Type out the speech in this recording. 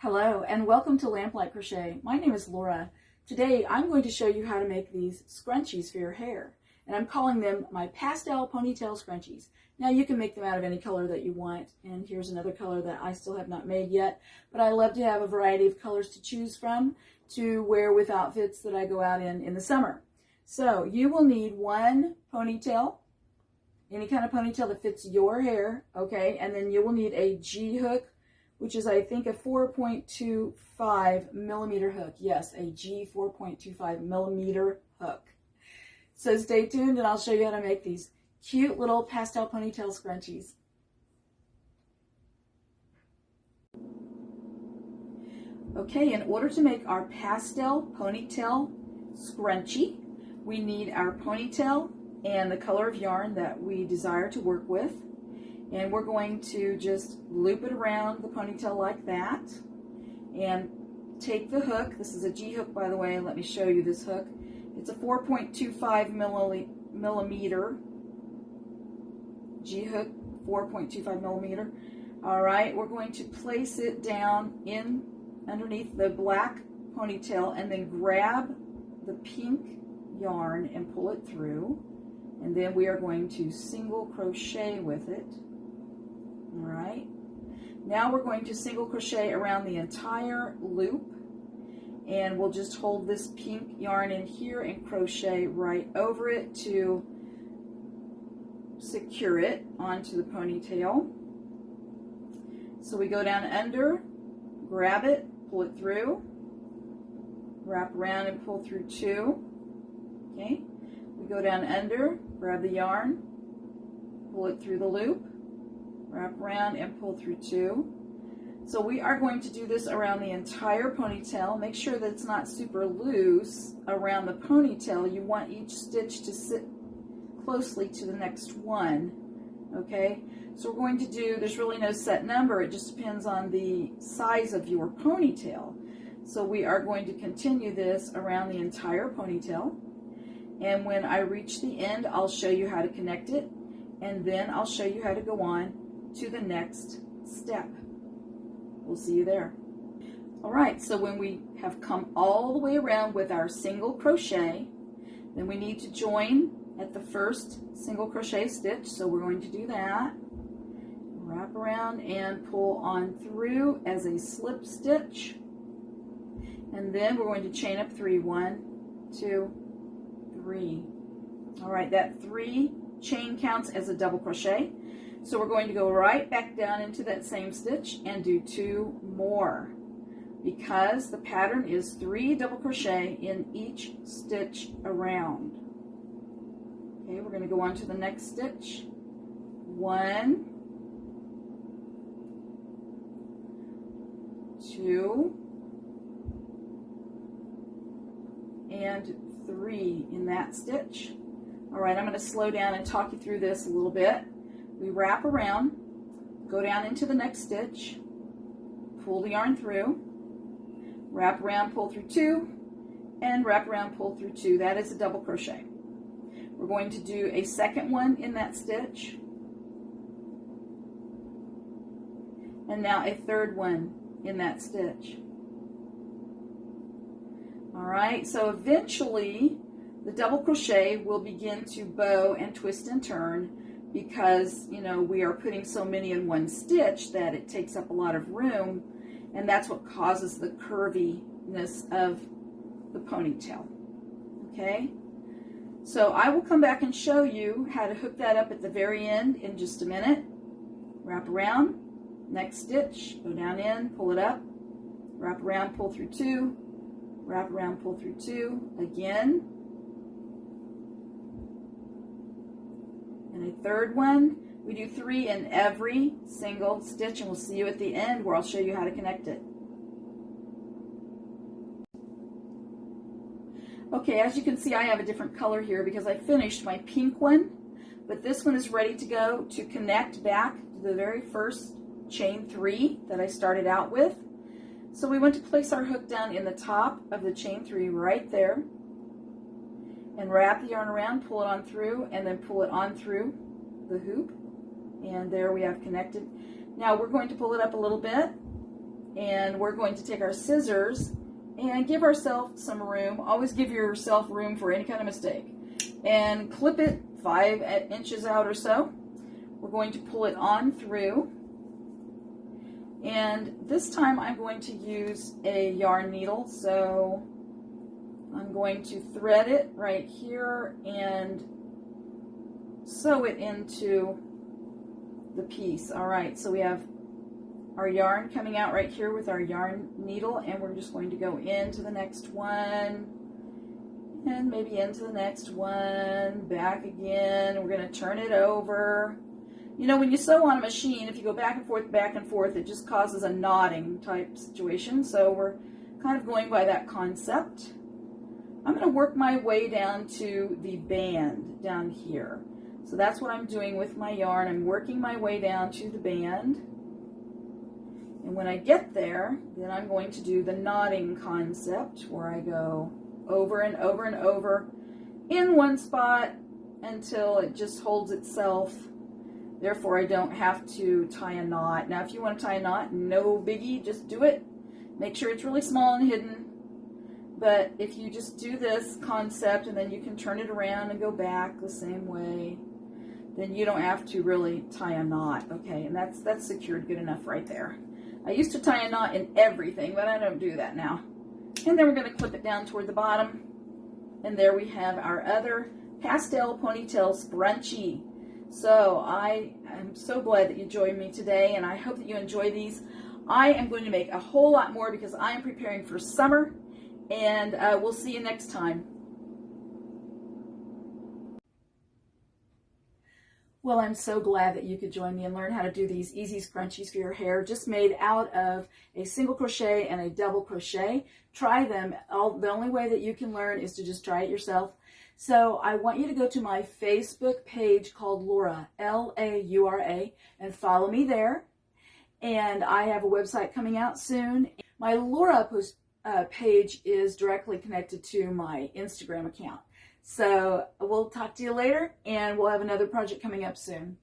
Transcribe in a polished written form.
Hello and welcome to Lamplight Crochet. My name is Laura. Today I'm going to show you how to make these scrunchies for your hair, and I'm calling them my pastel ponytail scrunchies. Now you can make them out of any color that you want, and here's another color that I still have not made yet, but I love to have a variety of colors to choose from to wear with outfits that I go out in the summer. So you will need one ponytail, any kind of ponytail that fits your hair, okay, and then you will need a G-hook, which is, I think, a 4.25 millimeter hook. Yes, a G 4.25 millimeter hook. So stay tuned and I'll show you how to make these cute little pastel ponytail scrunchies. Okay, in order to make our pastel ponytail scrunchie, we need our ponytail and the color of yarn that we desire to work with. And we're going to just loop it around the ponytail like that and take the hook. This is a G hook, by the way. Let me show you this hook. It's a 4.25 millimeter G hook, 4.25 millimeter. All right, we're going to place it down in underneath the black ponytail and then grab the pink yarn and pull it through. And then we are going to single crochet with it. All right, now we're going to single crochet around the entire loop, and we'll just hold this pink yarn in here and crochet right over it to secure it onto the ponytail. So we go down under, grab it, pull it through, wrap around and pull through two. Okay, we go down under, grab the yarn, pull it through the loop, wrap around and pull through two. So we are going to do this around the entire ponytail. Make sure that it's not super loose around the ponytail. You want each stitch to sit closely to the next one. Okay, so we're going to do, there's really no set number, it just depends on the size of your ponytail. So we are going to continue this around the entire ponytail, and when I reach the end I'll show you how to connect it, and then I'll show you how to go on to the next step. We'll see you there. All right, so when we have come all the way around with our single crochet, then we need to join at the first single crochet stitch. So we're going to do that. Wrap around and pull on through as a slip stitch. And then we're going to chain up three. 1, 2, 3. All right, that 3 chain counts as a double crochet. So we're going to go right back down into that same stitch and do 2 more, because the pattern is 3 double crochet in each stitch around. Okay, we're going to go on to the next stitch. 1, 2, and 3 in that stitch. All right, I'm going to slow down and talk you through this a little bit. We wrap around, go down into the next stitch, pull the yarn through, wrap around, pull through 2, and wrap around, pull through 2. That is a double crochet. We're going to do a second one in that stitch, and now a third one in that stitch. All right, so eventually the double crochet will begin to bow and twist and turn, because, you know, we are putting so many in one stitch that it takes up a lot of room, and that's what causes the curviness of the ponytail. Okay, so I will come back and show you how to hook that up at the very end in just a minute. Wrap around, next stitch, go down in, pull it up, wrap around, pull through 2, wrap around, pull through 2 again, and a third one. We do 3 in every single stitch, and we'll see you at the end where I'll show you how to connect it. Okay, as you can see, I have a different color here because I finished my pink one, but this one is ready to go to connect back to the very first chain 3 that I started out with. So we want to place our hook down in the top of the chain 3 right there, and wrap the yarn around, pull it on through, and then pull it on through the hoop, and there we have connected. Now we're going to pull it up a little bit And we're going to take our scissors and give ourselves some room. Always give yourself room for any kind of mistake. And clip it 5 inches out or so. We're going to pull it on through. And this time I'm going to use a yarn needle. So I'm going to thread it right here and sew it into the piece. All right, so we have our yarn coming out right here with our yarn needle, and we're just going to go into the next one and maybe into the next one, back again. We're going to turn it over. You know, when you sew on a machine, if you go back and forth, it just causes a knotting type situation. So we're kind of going by that concept. I'm going to work my way down to the band down here. So that's what I'm doing with my yarn. I'm working my way down to the band. And when I get there, then I'm going to do the knotting concept where I go over and over and over in one spot until it just holds itself. Therefore, I don't have to tie a knot. Now, if you want to tie a knot, no biggie, just do it. Make sure it's really small and hidden. But if you just do this concept and then you can turn it around and go back the same way, then you don't have to really tie a knot. Okay, and that's secured good enough right there. I used to tie a knot in everything, but I don't do that now. And then we're going to clip it down toward the bottom. And there we have our other pastel ponytail scrunchie. So I am so glad that you joined me today, and I hope that you enjoy these. I am going to make a whole lot more because I am preparing for summer, and we'll see you next time. Well, I'm so glad that you could join me and learn how to do these easy scrunchies for your hair, just made out of a single crochet and a double crochet. Try them. The only way that you can learn is to just try it yourself. So I want you to go to my Facebook page called Laura, L-A-U-R-A, and follow me there. And I have a website coming out soon. My Laura page is directly connected to my Instagram account. So we'll talk to you later, and we'll have another project coming up soon.